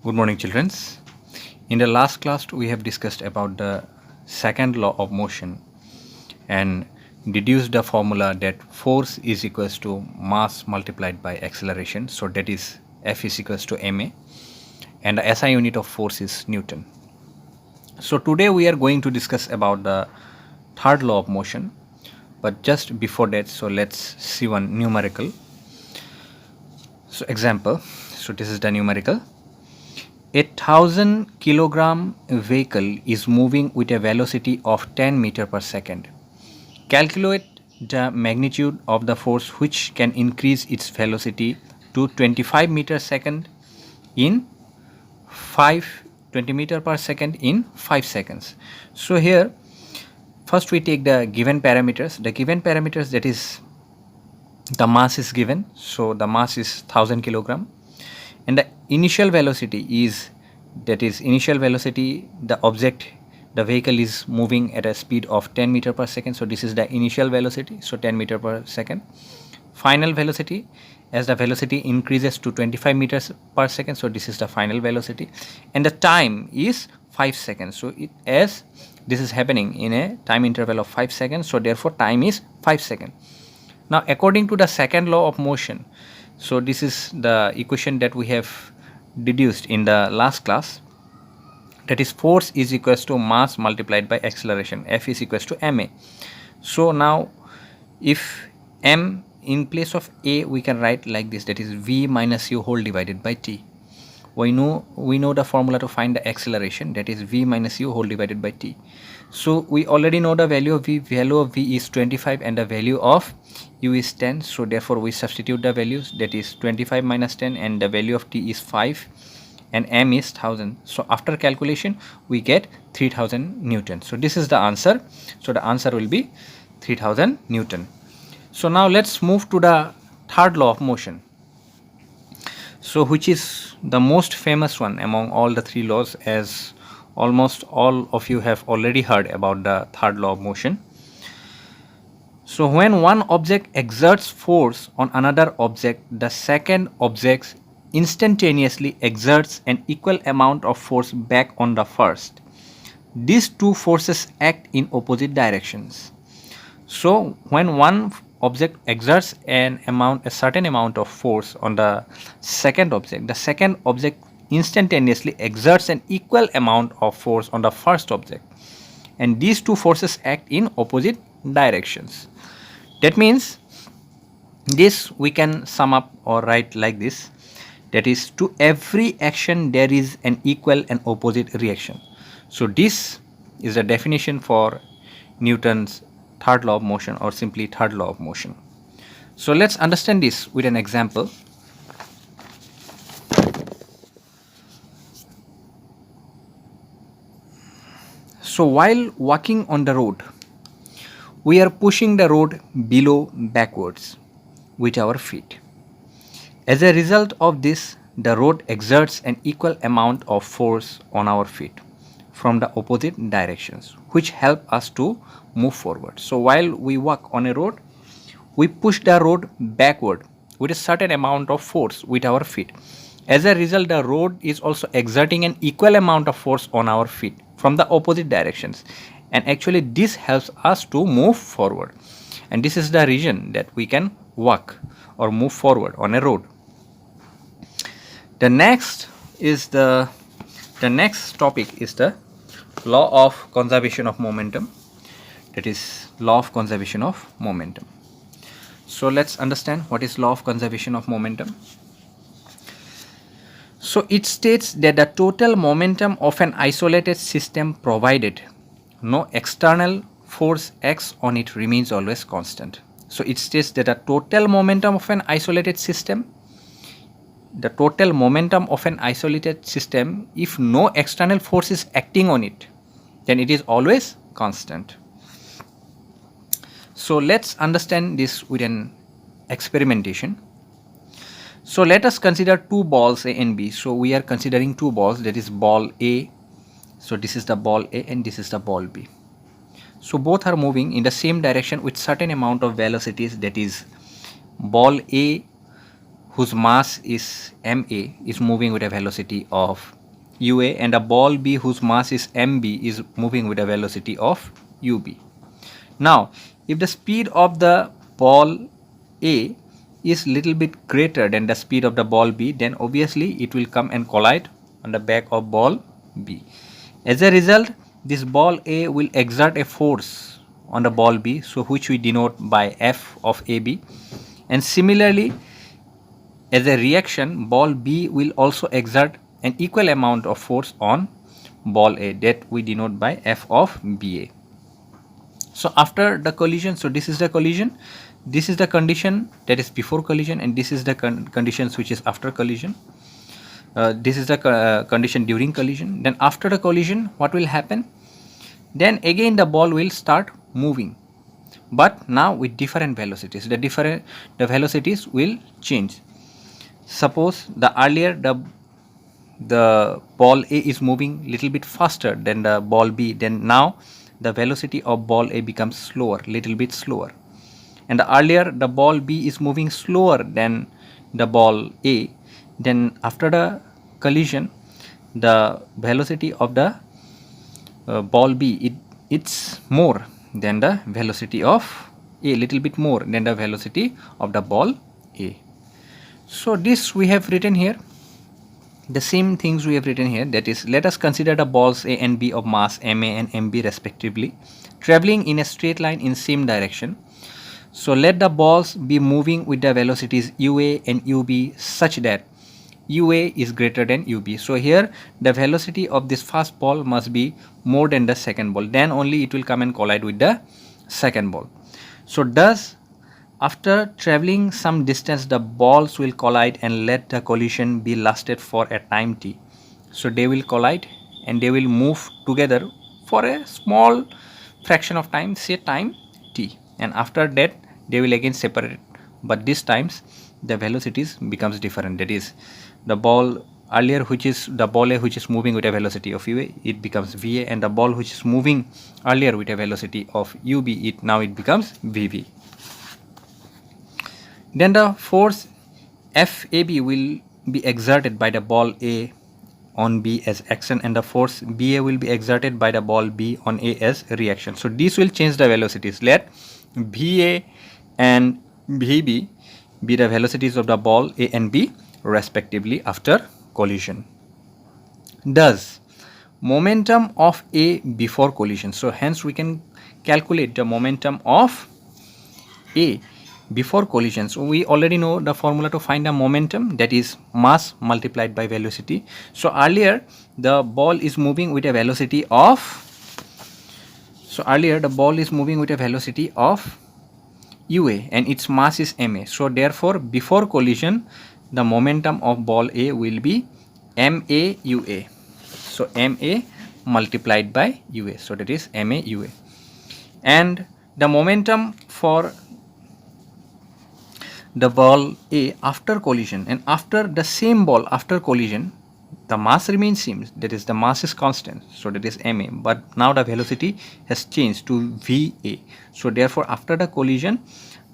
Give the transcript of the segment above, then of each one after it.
Good morning, children. In the last class, we have discussed about the second law of motion and deduced the formula that force is equals to mass multiplied by acceleration. So that is F is equals to ma, and the SI unit of force is Newton. So today we are going to discuss about the third law of motion. But just before that, so let's see one numerical. So example. So this is the numerical. A 1000 kilogram vehicle is moving with a velocity of 10 meter per second. Calculate the magnitude of the force which can increase its velocity to 25 meter second in 20 meter per second in 5 seconds. So here first we take the given parameters. The given parameters, that is the mass is given. So the mass is 1000 kilogram. And the initial velocity is, that is initial velocity, the vehicle is moving at a speed of 10 meter per second. So this is the initial velocity, so 10 meter per second. Final velocity, as the velocity increases to 25 meters per second, so this is the final velocity. And the time is 5 seconds. So as this is happening in a time interval of 5 seconds, so therefore time is 5 seconds. Now according to the second law of motion, so this is the equation that we have deduced in the last class, that is force is equals to mass multiplied by acceleration, F is equals to ma. So now if m in place of a, we can write like this, that is v minus u whole divided by t. We know the formula to find the acceleration, that is v minus u whole divided by t. So we already know the value of v is 25 and the value of u is 10. So therefore we substitute the values, that is 25 minus 10, and the value of t is 5 and m is 1000. So after calculation we get 3000 Newton. So this is the answer. So the answer will be 3000 Newton. So now let's move to the third law of motion, so which is the most famous one among all the three laws, as almost all of you have already heard about the third law of motion. So when one object exerts force on another object, the second object instantaneously exerts an equal amount of force back on the first. These two forces act in opposite directions. So when one object exerts a certain amount of force on the second object instantaneously exerts an equal amount of force on the first object, and these two forces act in opposite directions. That means this we can sum up or write like this, that is to every action there is an equal and opposite reaction. So this is the definition for Newton's third law of motion, or simply third law of motion. So let's understand this with an example. So while walking on the road, we are pushing the road below backwards with our feet. As a result of this, the road exerts an equal amount of force on our feet from the opposite directions, which help us to move forward. So while we walk on a road, we push the road backward with a certain amount of force with our feet. As a result, the road is also exerting an equal amount of force on our feet from the opposite directions, and actually this helps us to move forward, and this is the reason that we can walk or move forward on a road. The next topic is the law of conservation of momentum, that is law of conservation of momentum. So let's understand what is law of conservation of momentum. So it states that the total momentum of an isolated system, provided no external force acts on it, remains always constant. So it states that the total momentum of an isolated system, if no external force is acting on it, then it is always constant. So let's understand this with an experimentation. So let us consider two balls A and B. So we are considering two balls, that is ball A. So this is the ball A and this is the ball B. So both are moving in the same direction with certain amount of velocities, that is ball A whose mass is ma is moving with a velocity of ua, and a ball b whose mass is mb is moving with a velocity of ub. Now, if the speed of the ball A is little bit greater than the speed of the ball B, then obviously it will come and collide on the back of ball B. As a result, this ball A will exert a force on the ball B, so which we denote by F of AB. And similarly, as a reaction, ball B will also exert an equal amount of force on ball A, that we denote by F of BA. So after the collision, so this is the collision, this is the condition that is before collision, and this is the conditions which is after collision. This is the condition during collision. Then after the collision, what will happen? Then again the ball will start moving, but now with different velocities. The velocities will change. Suppose the earlier the ball A is moving little bit faster than the ball B, then now the velocity of ball A becomes slower, little bit slower. And the earlier the ball B is moving slower than the ball A, then after the collision, the velocity of the ball B it's more than the velocity of A, little bit more than the velocity of the ball A. So this we have written here. The same things we have written here, that is, let us consider the balls A and B of mass ma and mb respectively traveling in a straight line in same direction. So let the balls be moving with the velocities ua and ub such that ua is greater than ub. So here the velocity of this first ball must be more than the second ball, then only it will come and collide with the second ball. So thus after traveling some distance, the balls will collide and let the collision be lasted for a time t. So they will collide and they will move together for a small fraction of time, say time t, and after that they will again separate, but this times the velocities becomes different. That is, the ball earlier, which is the ball A which is moving with a velocity of ua, it becomes va, and the ball which is moving earlier with a velocity of ub, now it becomes vv. Then the force FAB will be exerted by the ball A on B as action, and the force BA will be exerted by the ball B on A as reaction. So this will change the velocities. Let VA and VB be the velocities of the ball A and B respectively after collision. Thus, momentum of A before collision. So hence we can calculate the momentum of A before collision. So we already know the formula to find the momentum, that is mass multiplied by velocity. So earlier the ball is moving with a velocity of, ua and its mass is ma. So therefore before collision the momentum of ball A will be ma ua. So ma multiplied by ua, so that is ma ua. And the momentum for the ball A after collision, and after the same ball after collision, the mass remains same, that is the mass is constant, so that is ma, but now the velocity has changed to va. So therefore after the collision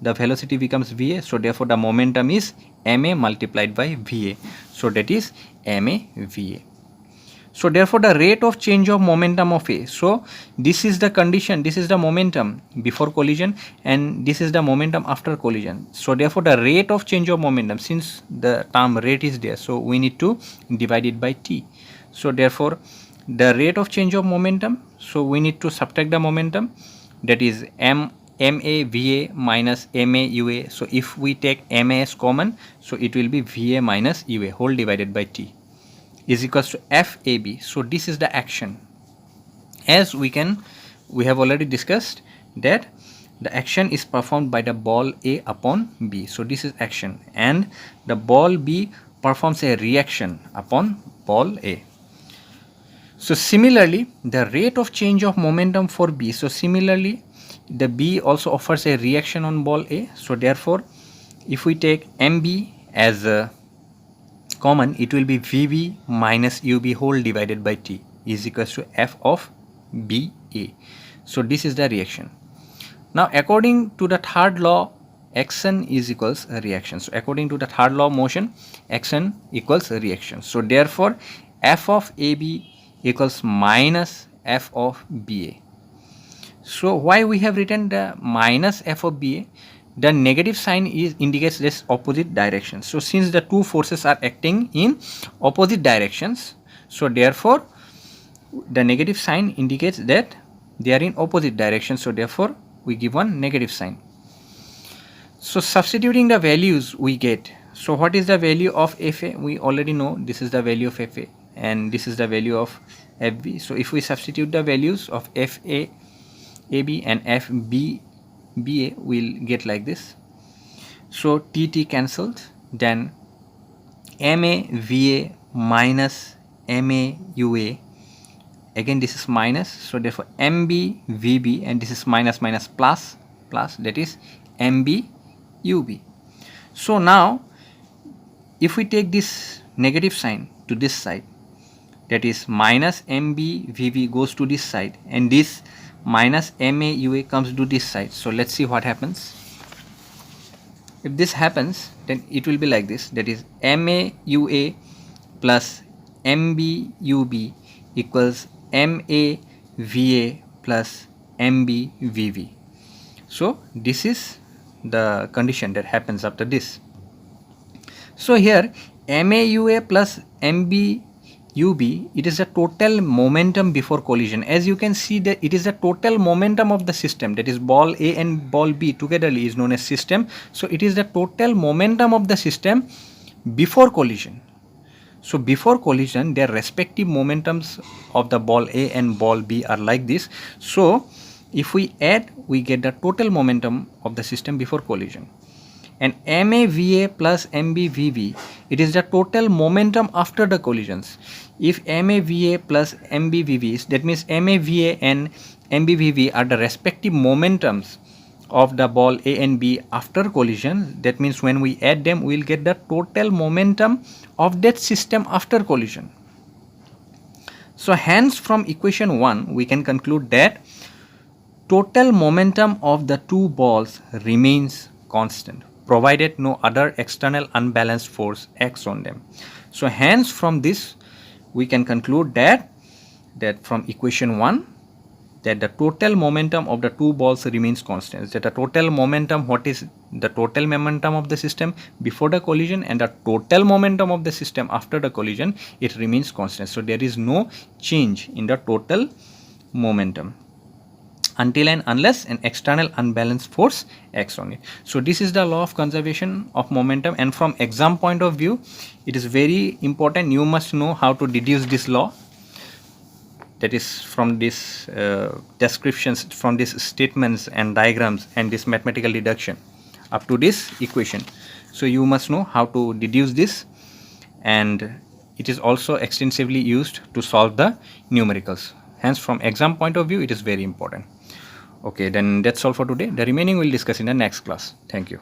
the velocity becomes va, so therefore the momentum is ma multiplied by va, so that is ma va. So therefore the rate of change of momentum of A, so this is the condition, this is the momentum before collision and this is the momentum after collision. So therefore the rate of change of momentum, since the term rate is there, so we need to divide it by t. So therefore the rate of change of momentum, so we need to subtract the momentum, that is ma va minus ma ua. So if we take ma as common, so it will be va minus ua whole divided by t is equals to FAB. So this is the action. As we have already discussed that the action is performed by the ball A upon B. So this is action, and the ball B performs a reaction upon ball A. So similarly the rate of change of momentum for B, so similarly the B also offers a reaction on ball A. So therefore if we take MB as a common, it will be VB minus UB whole divided by T is equals to F of BA. So this is the reaction. Now according to the third law action is equals a reaction. So according to the third law of motion, action equals a reaction. So therefore f of AB equals minus f of BA. So why we have written the minus f of BA? The negative sign indicates this opposite direction. So since the two forces are acting in opposite directions, so therefore the negative sign indicates that they are in opposite direction. So therefore we give one negative sign. So substituting the values we get. So what is the value of FA? We already know this is the value of FA and this is the value of FB. So if we substitute the values of FA AB and FB BA, will get like this. So TT cancelled, then MA VA minus MA UA, again this is minus, so therefore MB VB, and this is minus minus plus, that is MB UB. So now if we take this negative sign to this side, that is minus MB VB goes to this side and this minus MA UA comes to this side. So let's see what happens. If this happens, then it will be like this, that is MA UA plus MB UB equals MA VA plus MB VB. So this is the condition that happens after this. So here MA UA plus MB UB, it is the total momentum before collision. As you can see that it is the total momentum of the system, that is ball A and ball B togetherly is known as system. So it is the total momentum of the system before collision. So before collision their respective momentums of the ball A and ball B are like this. So if we add, we get the total momentum of the system before collision. And MAVA plus MBVB, it is the total momentum after the collisions. If MAVA plus MBVB, that means MAVA and MBVB are the respective momentums of the ball A and B after collision. That means when we add them, we will get the total momentum of that system after collision. So hence from equation 1, we can conclude that total momentum of the two balls remains constant, provided no other external unbalanced force acts on them. So hence from this we can conclude that from equation 1, that the total momentum of the two balls remains constant. That the total momentum, what is the total momentum of the system before the collision and the total momentum of the system after the collision, it remains constant. So there is no change in the total momentum until and unless an external unbalanced force acts on it. So this is the law of conservation of momentum, and from exam point of view it is very important. You must know how to deduce this law, that is from this descriptions, from these statements and diagrams and this mathematical deduction up to this equation. So you must know how to deduce this, and it is also extensively used to solve the numericals. Hence from exam point of view it is very important. Okay, then that's all for today. The remaining we'll discuss in the next class. Thank you.